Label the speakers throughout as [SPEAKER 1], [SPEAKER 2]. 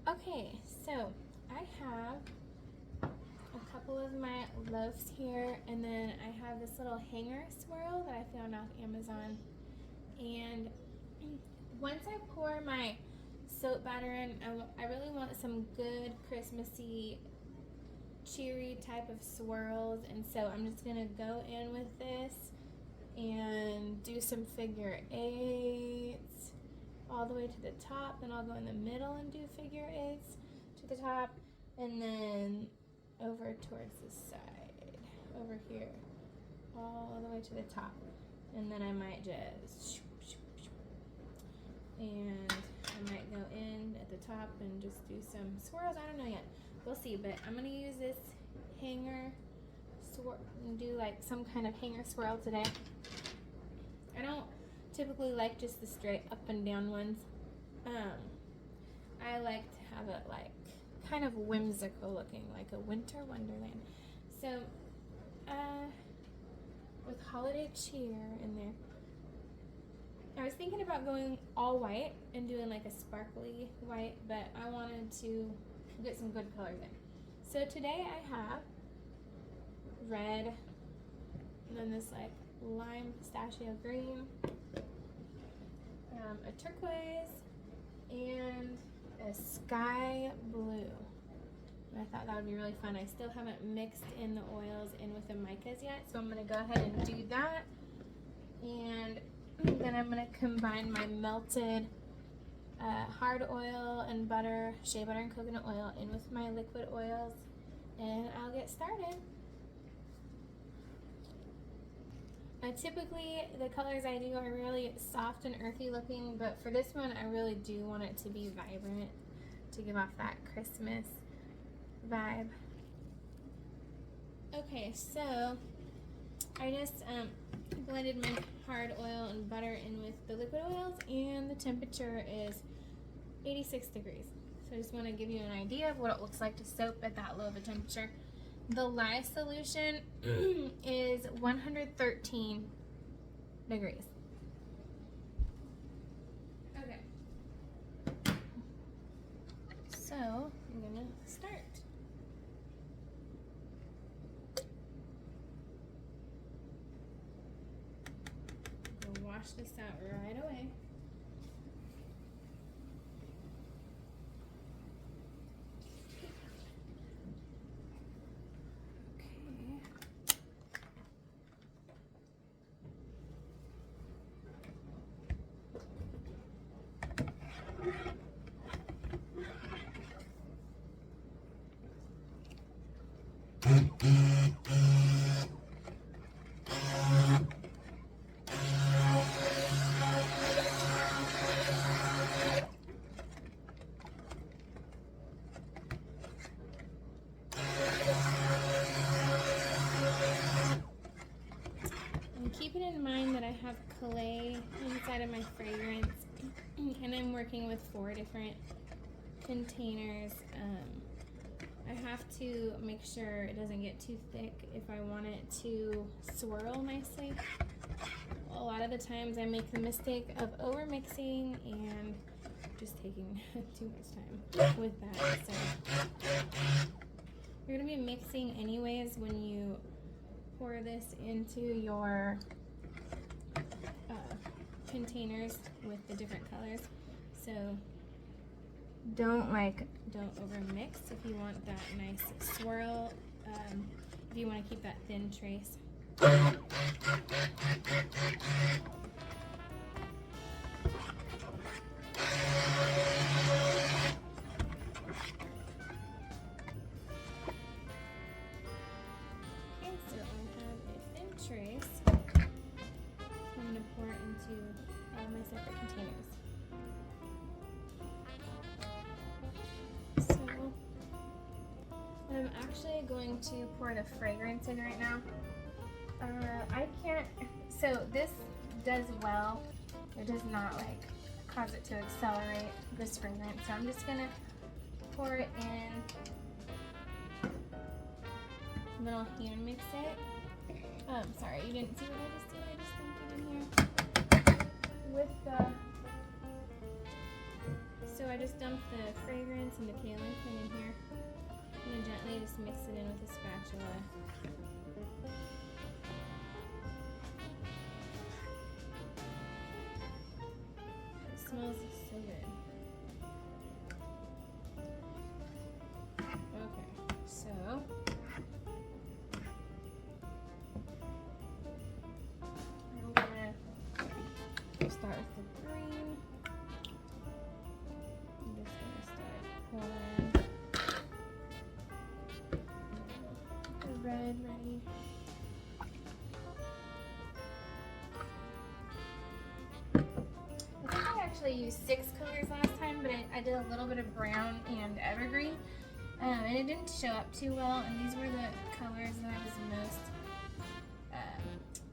[SPEAKER 1] Okay, so I have a couple of my loaves here, and then I have this little hanger swirl that I found off Amazon. And once I pour my soap batter in, I really want some good Christmassy, cheery type of swirls, and so I'm just gonna go in with this and do some figure eights all the way to the top. Then I'll go in the middle and do figure eights to the top, and then over towards the side, over here, all the way to the top. And then I might just, and I might go in at the top and just do some swirls. I don't know yet. We'll see, but I'm gonna use this hanger swirl and do like some kind of hanger swirl today. I don't typically like just the straight up and down ones. I like to have it like kind of whimsical looking, like a winter wonderland. So with holiday cheer in there, I was thinking about going all white and doing like a sparkly white, but I wanted to get some good colors in. So today I have red, and then this like lime pistachio green, a turquoise, and a sky blue. And I thought that would be really fun. I still haven't mixed in the oils in with the micas yet, so I'm going to go ahead and do that. And then I'm going to combine my melted hard oil and butter, shea butter and coconut oil in with my liquid oils, and I'll get started. Typically, the colors I do are really soft and earthy looking, but for this one, I really do want it to be vibrant to give off that Christmas vibe. Okay, so I just blended my hard oil and butter in with the liquid oils, and the temperature is 86 degrees. So I just want to give you an idea of what it looks like to soap at that low of a temperature. The lye solution is 113 degrees. Okay. So I'm gonna start. We'll wash this out right away. Keep it in mind that I have clay inside of my fragrance, and I'm working with 4 different containers. I have to make sure it doesn't get too thick if I want it to swirl nicely. A lot of the times I make the mistake of over mixing and just taking too much time with that. So you're going to be mixing anyways when you pour this into your containers with the different colors. So don't over mix if you want that nice swirl, if you want to keep that thin trace. Okay, so I have a thin trace. I'm going to pour it into all my separate containers. So I'm actually going to pour the fragrance in right now. I can't, so this does well. It does not like cause it to accelerate this fragrance. So I'm just gonna pour it in. I'm gonna hand mix it. Sorry, you didn't see what I just did. I just dumped it in here with the So I just dumped the fragrance and the kaolin pin in here. I'm going to gently just mix it in with a spatula. It smells so good. Okay, so I'm gonna start with the green. I'm just gonna start pouring the red ready. I think I actually used 6 colors last time, but I did a little bit of brown and evergreen. And it didn't show up too well, and these were the colors that I was most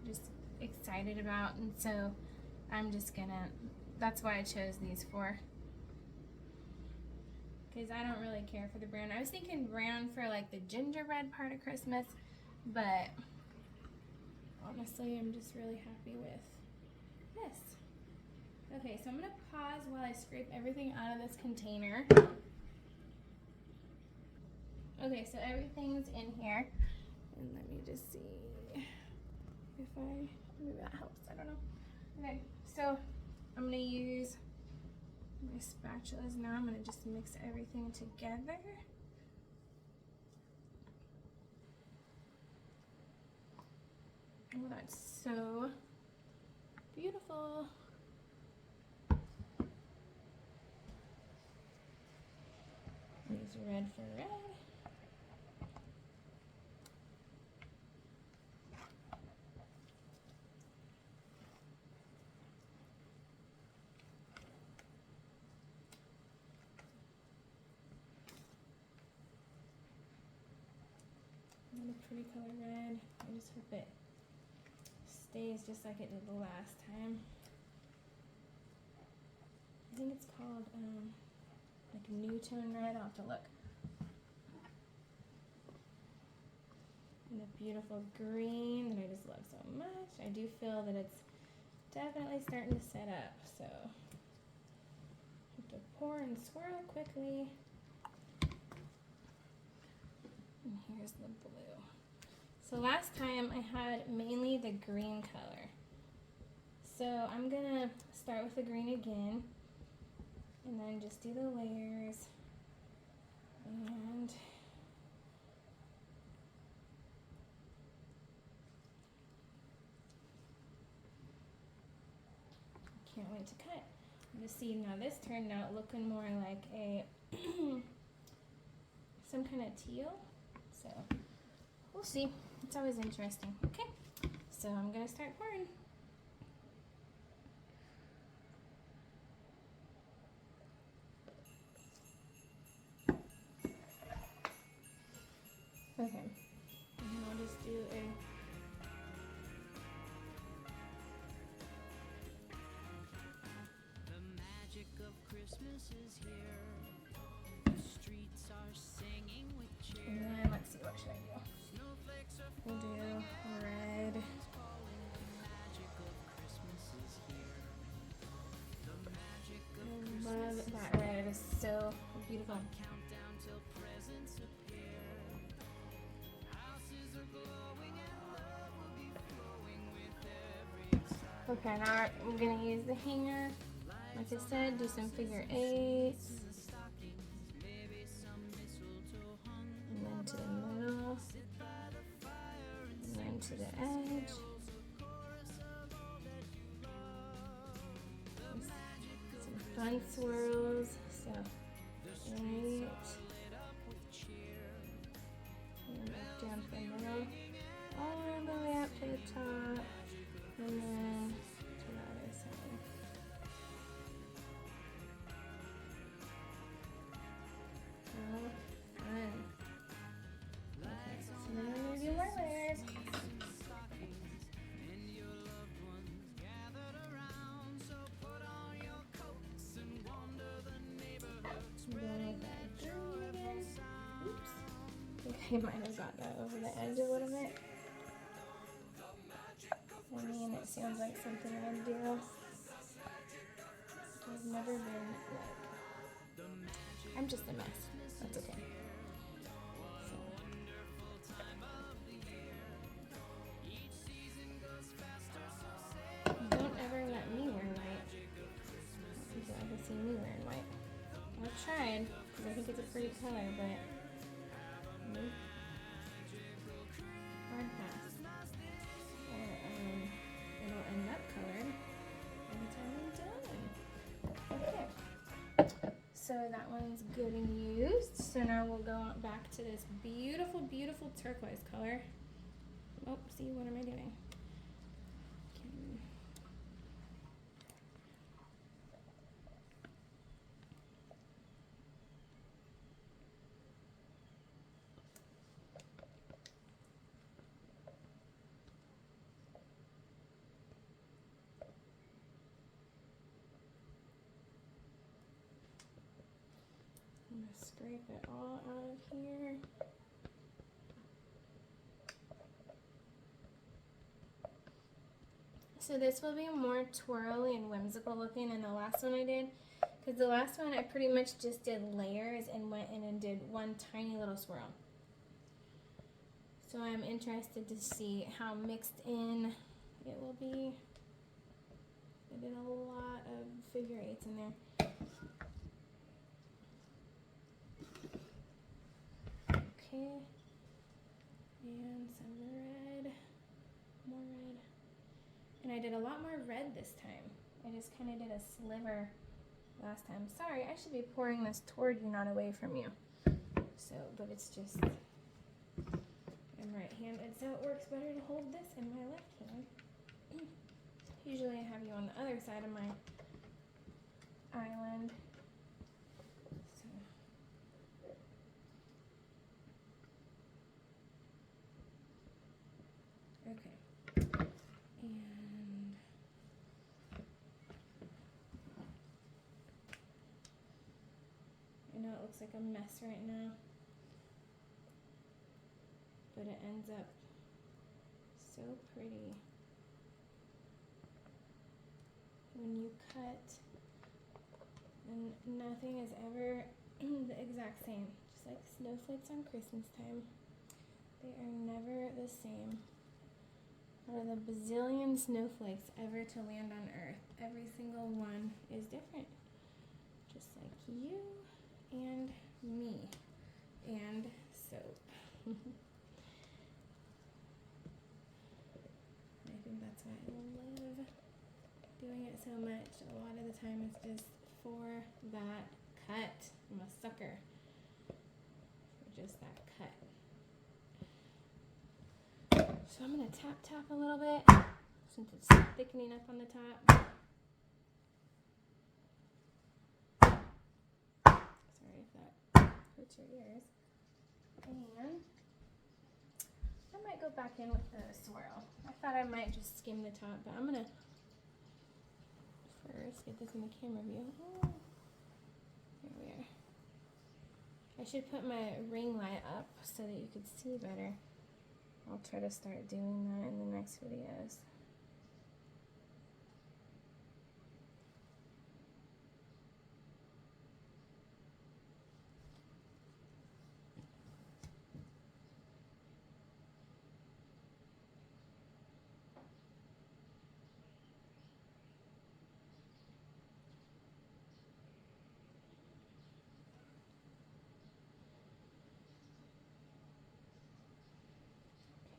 [SPEAKER 1] just excited about, and so I'm just gonna, that's why I chose these 4, because I don't really care for the brown. I was thinking brown for like the gingerbread part of Christmas, but honestly I'm just really happy with this. Okay, so I'm gonna pause while I scrape everything out of this container. Okay, so everything's in here, and let me just see if maybe that helps, I don't know. Okay, so I'm gonna use my spatulas now. I'm gonna just mix everything together. Oh, that's so beautiful. Use red for red. Another pretty color red. I just hope it stays just like it did the last time. I think it's called like Newtone red. I'll have to look. And a beautiful green that I just love so much. I do feel that it's definitely starting to set up, so have to pour and swirl quickly. And here's the blue. So last time I had mainly the green color. So I'm gonna start with the green again, and then just do the layers. And can't wait to cut. You see, now this turned out looking more like a some kind of teal. So we'll see. It's always interesting. Okay, so I'm gonna start pouring. Okay, and I'll just do a
[SPEAKER 2] Christmas is here. The streets are singing with cheer.
[SPEAKER 1] and then let's see, what should I do?
[SPEAKER 2] Snowflakes are
[SPEAKER 1] We'll do red.
[SPEAKER 2] falling. The magic of Christmas is here. The magic of
[SPEAKER 1] I
[SPEAKER 2] Christmas
[SPEAKER 1] love
[SPEAKER 2] is
[SPEAKER 1] that red. It is so beautiful.
[SPEAKER 2] countdown till presents appear. Houses are glowing and love will be flowing with every side.
[SPEAKER 1] Okay, now I'm gonna use the hanger. Like I said, do some figure eights.
[SPEAKER 2] Maybe some mistletoe hung.
[SPEAKER 1] And then to the middle. And then to the edge. Some fun swirls. So, 8. And back down to the middle. All the way up to the top. And then to the other side. Oh, fun. Okay, so then we're gonna do more layers.
[SPEAKER 2] And your loved ones gathered around. So put on your coats and wander the neighborhood.
[SPEAKER 1] I'm going with that green again. Oops. I think I might have got that over the edge a little bit. I mean, it sounds like something I'd do. I've never been like I'm just a mess. That's okay. So. Don't ever let me wear white. People ever see me wearing white. I've tried because I think it's a pretty color, but nope. Hard pass. Or it'll end up colored by the time I'm done. Okay. So that one's good and used. So now we'll go back to this beautiful, beautiful turquoise color. Oh, see, what am I doing? I'm gonna scrape it all out of here. So this will be more twirly and whimsical looking than the last one I did, because the last one I pretty much just did layers and went in and did one tiny little swirl. So I'm interested to see how mixed in it will be. I did a lot of figure eights in there. Okay, and some red, more red. And I did a lot more red this time. I just kind of did a sliver last time. Sorry, I should be pouring this toward you, not away from you. So, but it's just, I'm right-handed, so it works better to hold this in my left hand. Usually I have you on the other side of my island. So. Okay. And I know it looks like a mess right now, but it ends up so pretty when you cut, and nothing is ever the exact same. Just like snowflakes on Christmas time, they are never the same. Out of the bazillion snowflakes ever to land on Earth, every single one is different. Just like you and me and soap. I think that's why I love doing it so much. A lot of the time it's just for that cut. I'm a sucker for just that cut. So I'm going to tap a little bit since it's thickening up on the top. Sorry if that hurts your ears. And I might go back in with the swirl. I thought I might just skim the top, but I'm going to first get this in the camera view. Oh, there we are. I should put my ring light up so that you could see better. I'll try to start doing that in the next videos.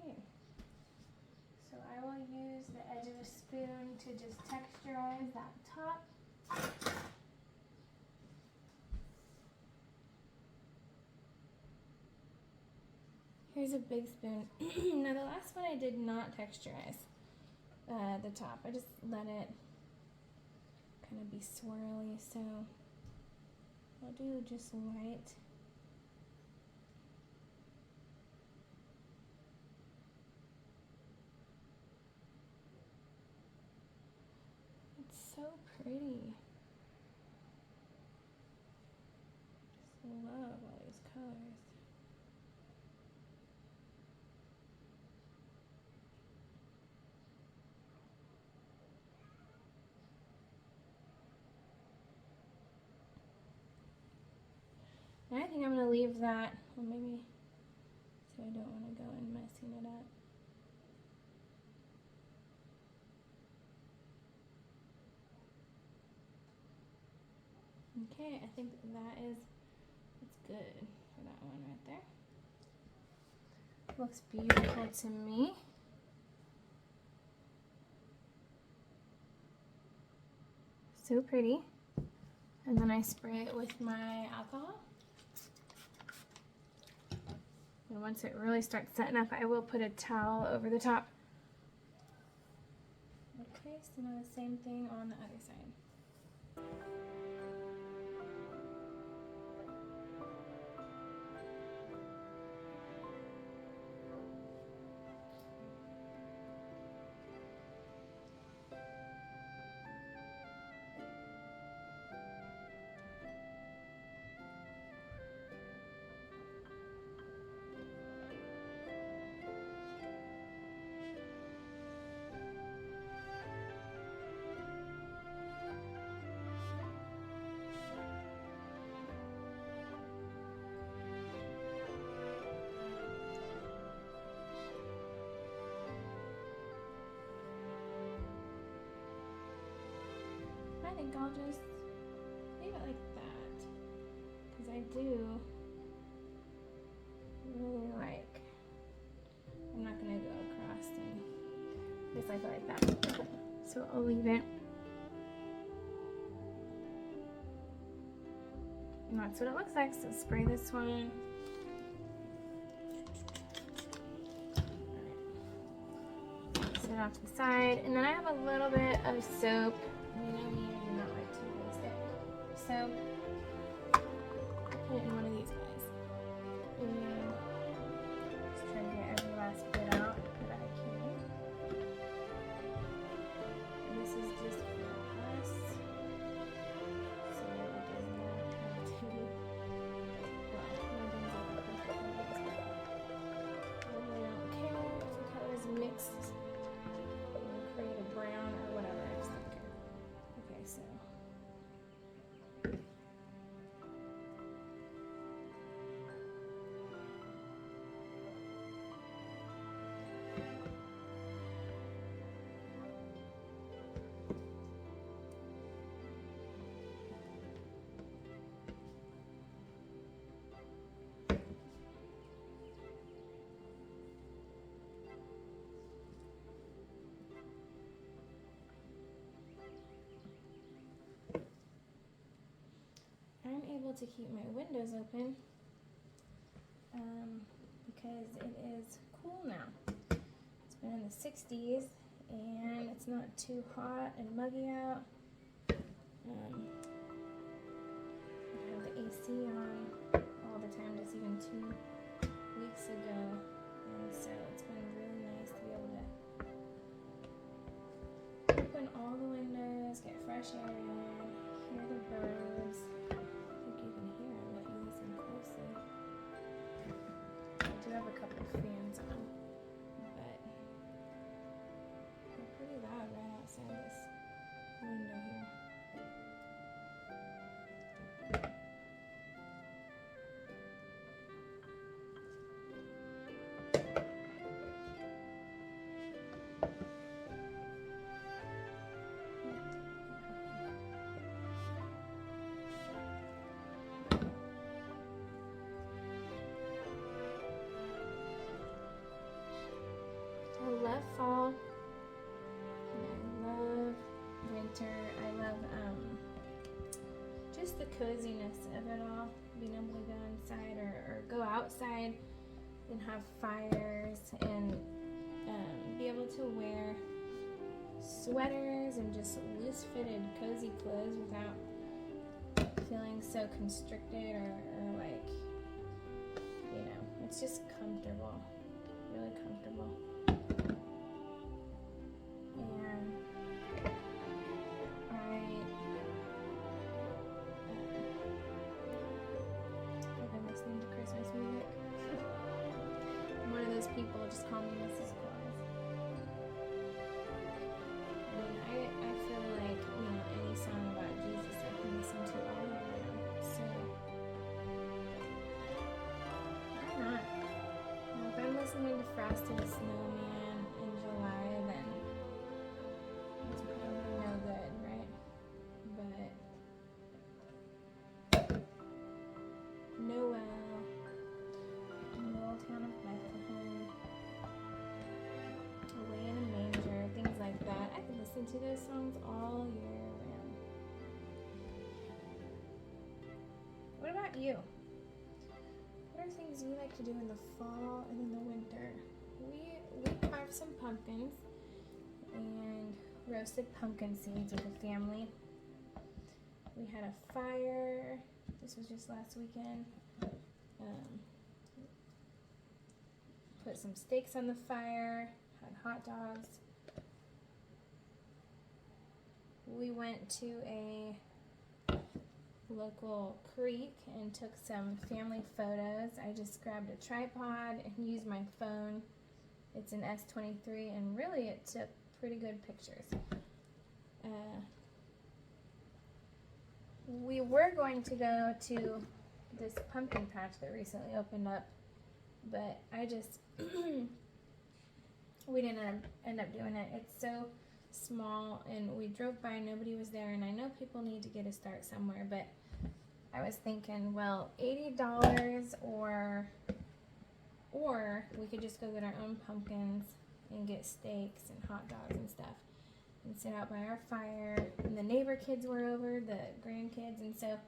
[SPEAKER 1] Okay. So I will use the edge of a spoon to just texturize that top. Here's a big spoon. Now the last one I did not texturize the top. I just let it kind of be swirly, so I'll do just light. It's so pretty. Just love all these colors. And I think I'm going to leave that, well maybe, so I don't want to go and messing it up. Okay, I think it's good for that one right there. Looks beautiful to me. So pretty. And then I spray it with my alcohol. And once it really starts setting up, I will put a towel over the top. Okay, so now the same thing on the other side. I think I'll just leave it like that, because I do really like, I'm not going to go across and just like that. So I'll leave it. And that's what it looks like. So spray this one. Set it off to the side. And then I have a little bit of soap. You know me, I do not like to waste it. So I put it in one of these guys. And just try to get every last bit out that I can. And this is just for us. So it does not have to, well, nothing's ever perfect in this, but I really don't care if the colors mixed or create a brown or whatever. I just don't care. Okay, so I'm able to keep my windows open because it is cool now. It's been in the 60s and it's not too hot and muggy out. I have the AC on all the time, just even 2 weeks ago, and so it's been really nice to be able to open all the windows, get fresh air in, hear the birds. I have a couple of fans on, but they're pretty loud right outside this window here. I love fall, and I love winter. I love just the coziness of it all, being able to go inside or go outside and have fires and be able to wear sweaters and just loose fitted cozy clothes without feeling so constricted or like, you know, it's just comfortable, really comfortable. And I've been listening to Christmas music. I'm one of those people, just call me Mrs. Claus. I mean, I feel like, you know, any song about Jesus I can listen to all the way around. So listen to those songs all year round. What about you? What are things you like to do in the fall and in the winter? We carved some pumpkins and roasted pumpkin seeds with the family. We had a fire. This was just last weekend. Put some steaks on the fire, had hot dogs. We went to a local creek and took some family photos. I just grabbed a tripod and used my phone. It's an S23 and really it took pretty good pictures. We were going to go to this pumpkin patch that recently opened up, but I just we didn't end up doing it. It's so small and we drove by, nobody was there, and I know people need to get a start somewhere, but I was thinking, well, $80 or we could just go get our own pumpkins and get steaks and hot dogs and stuff and sit out by our fire. And the neighbor kids were over, the grandkids, and so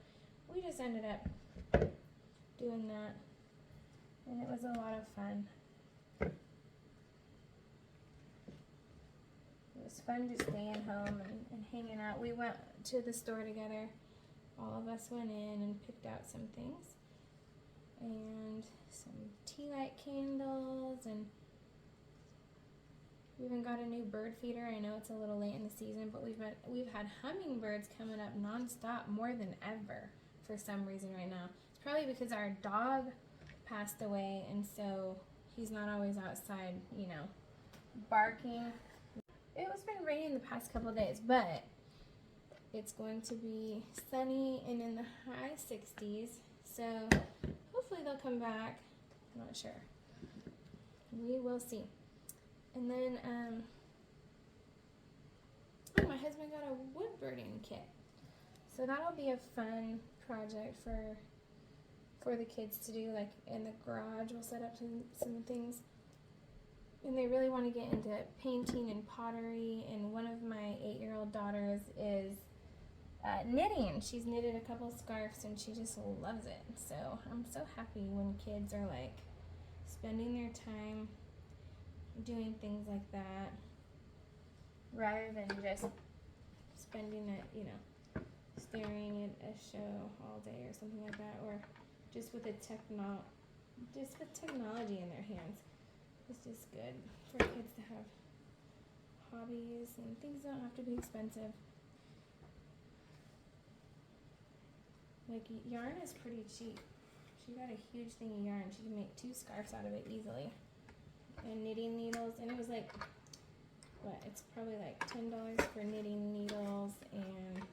[SPEAKER 1] we just ended up doing that, and it was a lot of fun. It was fun just staying home and hanging out. We went to the store together. All of us went in and picked out some things. And some tea light candles, and we even got a new bird feeder. I know it's a little late in the season, but we've had hummingbirds coming up nonstop more than ever for some reason right now. It's probably because our dog passed away, and so he's not always outside, you know, barking. It's been raining the past couple of days, but it's going to be sunny and in the high 60s, so hopefully they'll come back. I'm not sure. We will see. And then, my husband got a wood burning kit, so that'll be a fun project for the kids to do. Like in the garage, we'll set up some things. And they really want to get into painting and pottery. And one of my 8-year-old daughters is knitting. She's knitted a couple scarves and she just loves it. So I'm so happy when kids are like spending their time doing things like that rather than just spending it, you know, staring at a show all day or something like that, or just with technology in their hands. It's just good for kids to have hobbies, and things don't have to be expensive. Like yarn is pretty cheap. She got a huge thing of yarn. She can make 2 scarves out of it easily. And knitting needles, and it was like, what? It's probably like $10 for knitting needles and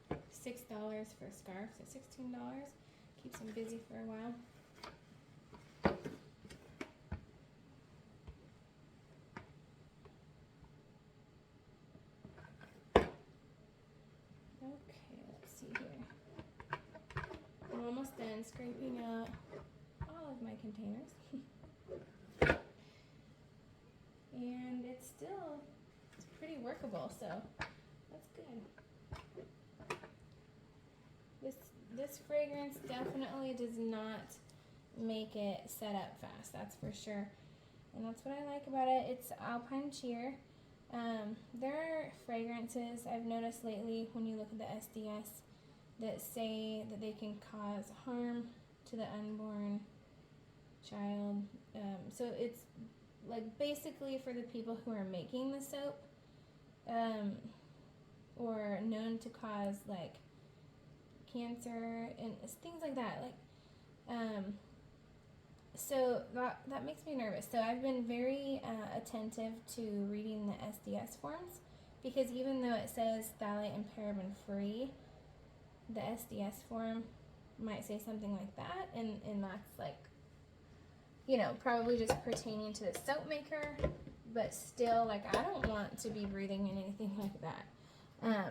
[SPEAKER 1] $6 for a scarf, so $16. Keeps them busy for a while. I'm almost done scraping out all of my containers. And it's pretty workable, so that's good. This fragrance definitely does not make it set up fast, that's for sure. And that's what I like about it. It's Alpine Cheer. There are fragrances I've noticed lately when you look at the SDS that say that they can cause harm to the unborn child. So it's like basically for the people who are making the soap, or known to cause like cancer and things like that. Like, so that makes me nervous. So I've been very attentive to reading the SDS forms, because even though it says phthalate and paraben free, the SDS form might say something like that, and that's like, you know, probably just pertaining to the soap maker, but still, like, I don't want to be breathing in anything like that.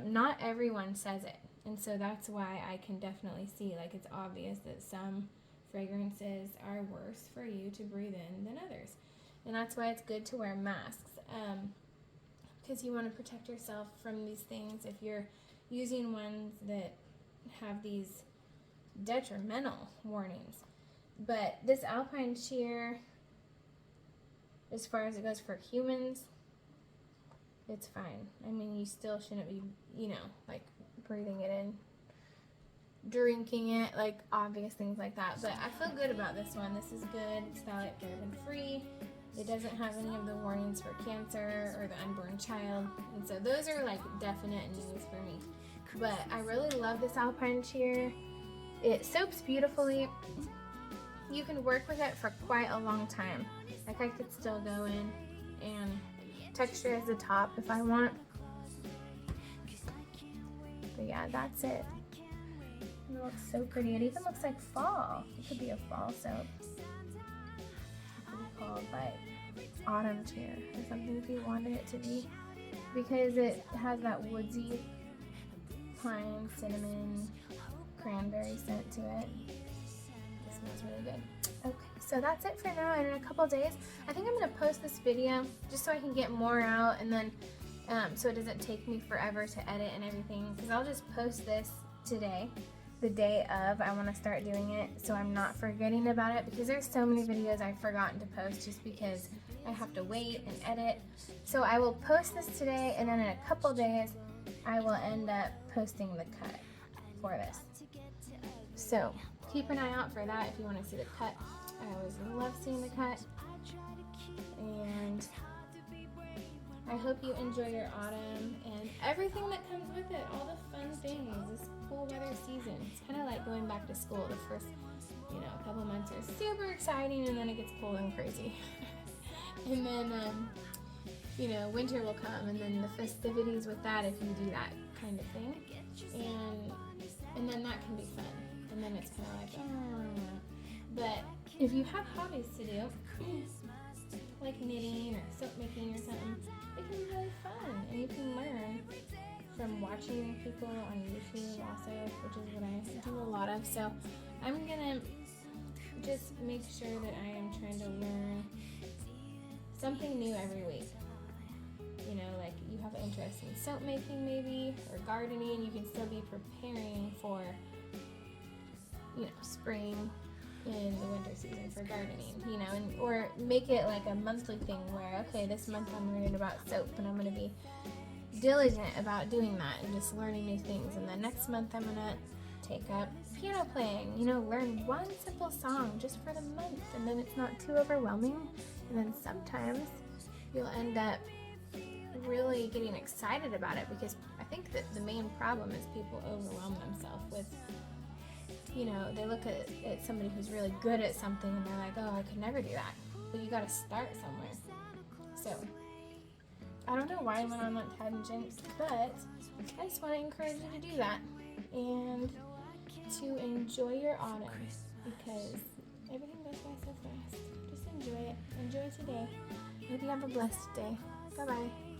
[SPEAKER 1] Not everyone says it, and so that's why I can definitely see, like, it's obvious that some fragrances are worse for you to breathe in than others, and that's why it's good to wear masks. because you want to protect yourself from these things if you're using ones that have these detrimental warnings. But this alpine shear, as far as it goes for humans, it's fine. I mean, you still shouldn't be, you know, like breathing it in, drinking it, like obvious things like that. But I feel good about this one. This is good. It's phthalate paraben free. It doesn't have any of the warnings for cancer or the unborn child. And so those are like definite news for me. But I really love this alpine shear. It soaps beautifully. You can work with it for quite a long time. Like I could still go in and texturize the top if I want. But yeah, that's it. It looks so pretty. It even looks like fall. It could be a fall soap. It could be called like autumn cheer or something if you wanted it to be, because it has that woodsy pine, cinnamon, cranberry scent to it. It smells really good. Okay, so that's it for now. And in a couple days, I think I'm going to post this video just so I can get more out, and then so it doesn't take me forever to edit and everything, because I'll just post this today, the day of. I want to start doing it so I'm not forgetting about it, because there's so many videos I've forgotten to post just because I have to wait and edit. So I will post this today, and then in a couple days I will end up posting the cut for this. So keep an eye out for that if you want to see the cut. I always love seeing the cut. And I hope you enjoy your autumn and everything that comes with it, all the fun things, this cool weather season. It's kind of like going back to school. The first, couple months are super exciting, and then it gets cold and crazy. And then, winter will come, and then the festivities with that, if you do that kind of thing. And then that can be fun. And then it's kind of like, But if you have hobbies to do, like knitting or soap making or something, it can be really fun, and you can learn from watching people on YouTube also, which is what I do a lot of. So I'm gonna just make sure that I am trying to learn something new every week. Like you have an interest in soap making maybe, or gardening, you can still be preparing for, spring in the winter season for gardening, or make it like a monthly thing where, okay, this month I'm learning about soap, and I'm going to be diligent about doing that and just learning new things. And then next month I'm going to take up piano playing, learn one simple song just for the month, and then it's not too overwhelming. And then sometimes you'll end up really getting excited about it, because I think that the main problem is people overwhelm themselves with, they look at somebody who's really good at something and they're like, oh, I could never do that. But you got to start somewhere. So I don't know why I went on that tangent, but I just want to encourage you to do that and to enjoy your autumn, because everything goes by so fast. Just enjoy it. Enjoy today. Hope you have a blessed day. Bye-bye.